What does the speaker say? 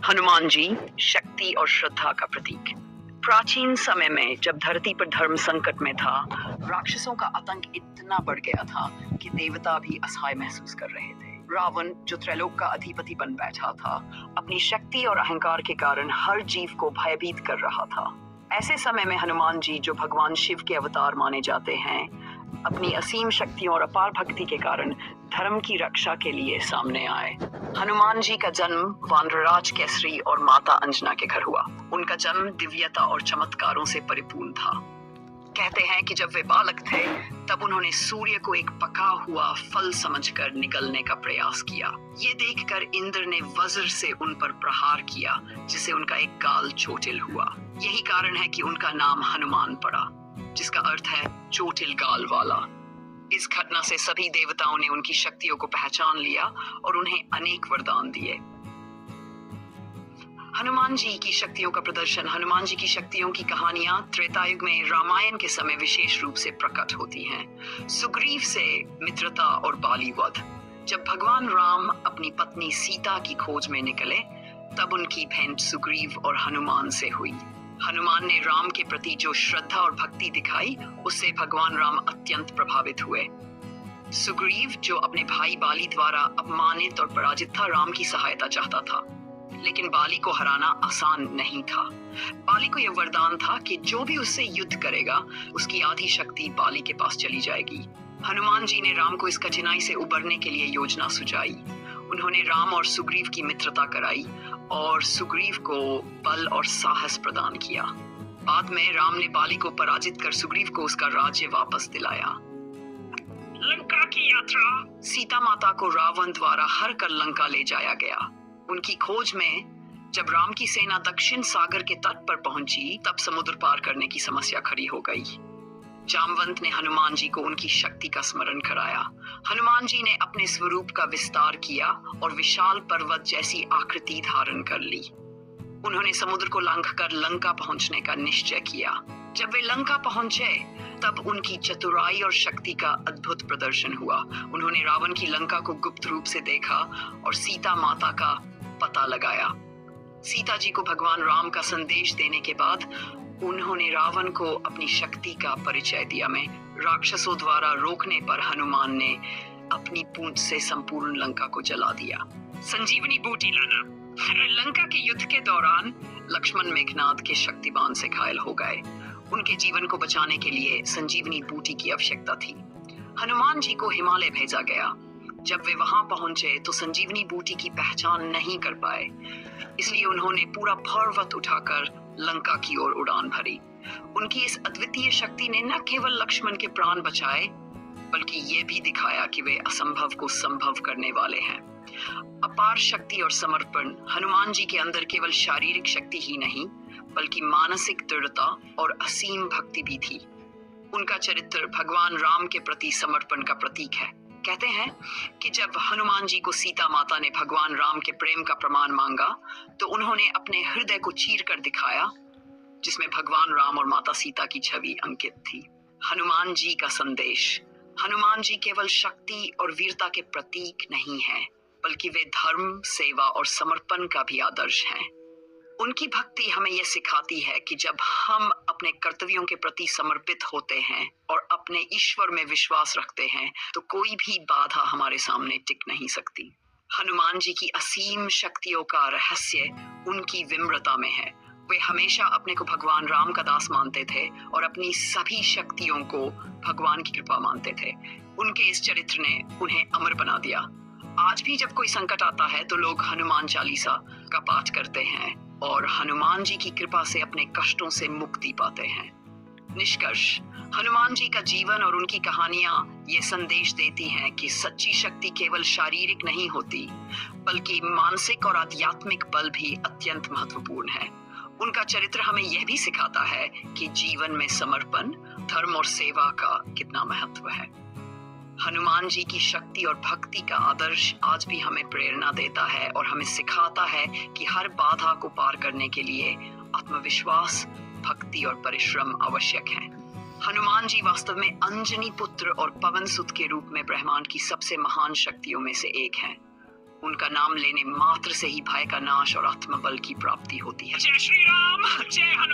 हनुमान जी शक्ति और श्रद्धा का प्रतीक। प्राचीन समय में जब धरती पर धर्म संकट में था, राक्षसों का आतंक इतना बढ़ गया था कि देवता भी असहाय महसूस कर रहे थे। रावण, जो त्रैलोक का अधिपति बन बैठा था, अपनी शक्ति और अहंकार के कारण हर जीव को भयभीत कर रहा था। ऐसे समय में हनुमान जी, जो भगवान शिव के अवतार माने जाते हैं, अपनी असीम शक्तियों और अपार भक्ति के कारण धर्म की रक्षा के लिए सामने आए। हनुमान जी का जन्म वानरराज केसरी और माता अंजना के घर हुआ। उनका जन्म दिव्यता और चमत्कारों से परिपूर्ण था। कहते हैं कि जब वे बालक थे तब उन्होंने सूर्य को एक पका हुआ फल समझकर निगलने का प्रयास किया। ये देखकर इंद्र ने वज्र से उन पर प्रहार किया, जिससे उनका एक गाल चोटिल हुआ। यही कारण है कि उनका नाम हनुमान पड़ा, जिसका अर्थ है चोटिल गाल वाला। इस घटना से सभी देवताओं ने उनकी शक्तियों को पहचान लिया और उन्हें अनेक वरदान दिए। हनुमान जी की शक्तियों का प्रदर्शन। हनुमान जी की शक्तियों की कहानियां त्रेता युग में रामायण के समय विशेष रूप से प्रकट होती हैं। सुग्रीव से मित्रता और बाली वध। जब भगवान राम अपनी पत्नी सीता की खोज में निकले, तब उनकी भेंट सुग्रीव और हनुमान से हुई। हनुमान ने राम के प्रति जो श्रद्धा और भक्ति दिखाई, उससे भगवान राम अत्यंत प्रभावित हुए। सुग्रीव, जो अपने भाई बाली द्वारा अपमानित और पराजित था, राम की सहायता चाहता था, लेकिन बाली को हराना आसान नहीं था। बाली को यह वरदान था कि जो भी उससे युद्ध करेगा, उसकी आधी शक्ति बाली के पास चली जाएगी। हनुमान जी ने राम को इस कठिनाई से उबरने के लिए योजना सुझाई। उन्होंने राम और सुग्रीव की मित्रता कराई और सुग्रीव को बल और साहस प्रदान किया। बाद में राम ने बाली को पराजित कर सुग्रीव को उसका राज्य वापस दिलाया। लंका की यात्रा। सीता माता को रावण द्वारा हर कर लंका ले जाया गया। उनकी खोज में जब राम की सेना दक्षिण सागर के तट पर पहुंची, तब समुद्र पार करने की समस्या खड़ी हो गई। जामवंत ने हनुमान जी को उनकी शक्ति का स्मरण कराया। हनुमान जी ने अपने स्वरूप का विस्तार किया और विशाल पर्वत जैसी आकृति धारण कर ली। उन्होंने समुद्र को लांघकर लंका पहुंचने का निश्चय किया। जब वे लंका पहुंचे, तब उनकी चतुराई और शक्ति का अद्भुत प्रदर्शन हुआ। उन्होंने रावण की लंका को गुप्त रूप से देखा और सीता माता का पता लगाया। सीता जी को भगवान राम का संदेश देने के बाद उन्होंने रावण को अपनी शक्ति का परिचय दिया। में राक्षसों द्वारा रोकने पर हनुमान ने अपनी पूंछ से संपूर्ण लंका को जला दिया। संजीवनी बूटी लाना। लंका के युद्ध के दौरान लक्ष्मण मेघनाद के शक्तिबाण से घायल हो गए। उनके जीवन को बचाने के लिए संजीवनी बूटी की आवश्यकता थी। हनुमान जी को हिमालय भेजा गया। जब वे वहां पहुंचे तो संजीवनी बूटी की पहचान नहीं कर पाए, इसलिए उन्होंने पूरा पर्वत उठाकर लंका की ओर उड़ान भरी। उनकी इस अद्वितीय शक्ति ने न केवल लक्ष्मण के प्राण बचाए, बल्कि ये भी दिखाया कि वे असंभव को संभव करने वाले हैं। अपार शक्ति और समर्पण। हनुमान जी के अंदर केवल शारीरिक शक्ति ही नहीं, बल्कि मानसिक दृढ़ता और असीम भक्ति भी थी। उनका चरित्र भगवान राम के प्रति समर्पण का प्रतीक है। कहते हैं कि जब हनुमान जी को सीता माता ने भगवान राम के प्रेम का प्रमाण मांगा, तो उन्होंने अपने हृदय को चीर कर दिखाया, जिसमें भगवान राम और माता सीता की छवि अंकित थी। हनुमान जी का संदेश। हनुमान जी केवल शक्ति और वीरता के प्रतीक नहीं हैं, बल्कि वे धर्म, सेवा और समर्पण का भी आदर्श हैं। उनकी भक्ति हमें यह सिखाती है कि जब हम अपने कर्तव्यों के प्रति समर्पित होते हैं और अपने ईश्वर में विश्वास रखते हैं, तो कोई भी बाधा हमारे सामने टिक नहीं सकती। हनुमान जी की असीम शक्तियों का रहस्य उनकी विनम्रता में है। वे हमेशा अपने को भगवान राम का दास मानते थे और अपनी सभी शक्तियों को भगवान की कृपा मानते थे। उनके इस चरित्र ने उन्हें अमर बना दिया। आज भी जब कोई संकट आता है तो लोग हनुमान चालीसा का पाठ करते हैं और हनुमान जी की कृपा से अपने कष्टों से मुक्ति पाते हैं। निष्कर्ष। हनुमान जी का जीवन और उनकी कहानियां ये संदेश देती हैं कि सच्ची शक्ति केवल शारीरिक नहीं होती, बल्कि मानसिक और आध्यात्मिक बल भी अत्यंत महत्वपूर्ण है। उनका चरित्र हमें यह भी सिखाता है कि जीवन में समर्पण, धर्म और सेवा का कितना महत्व है। हनुमान जी की शक्ति और भक्ति का आदर्श आज भी हमें प्रेरणा देता है और हमें सिखाता है कि हर बाधा को पार करने के लिए आत्मविश्वास, भक्ति और परिश्रम आवश्यक है। हनुमान जी वास्तव में अंजनी पुत्र और पवन सुत के रूप में ब्रह्मांड की सबसे महान शक्तियों में से एक हैं। उनका नाम लेने मात्र से ही भय का नाश और आत्मबल की प्राप्ति होती है। जय श्री राम, जय हनुमान।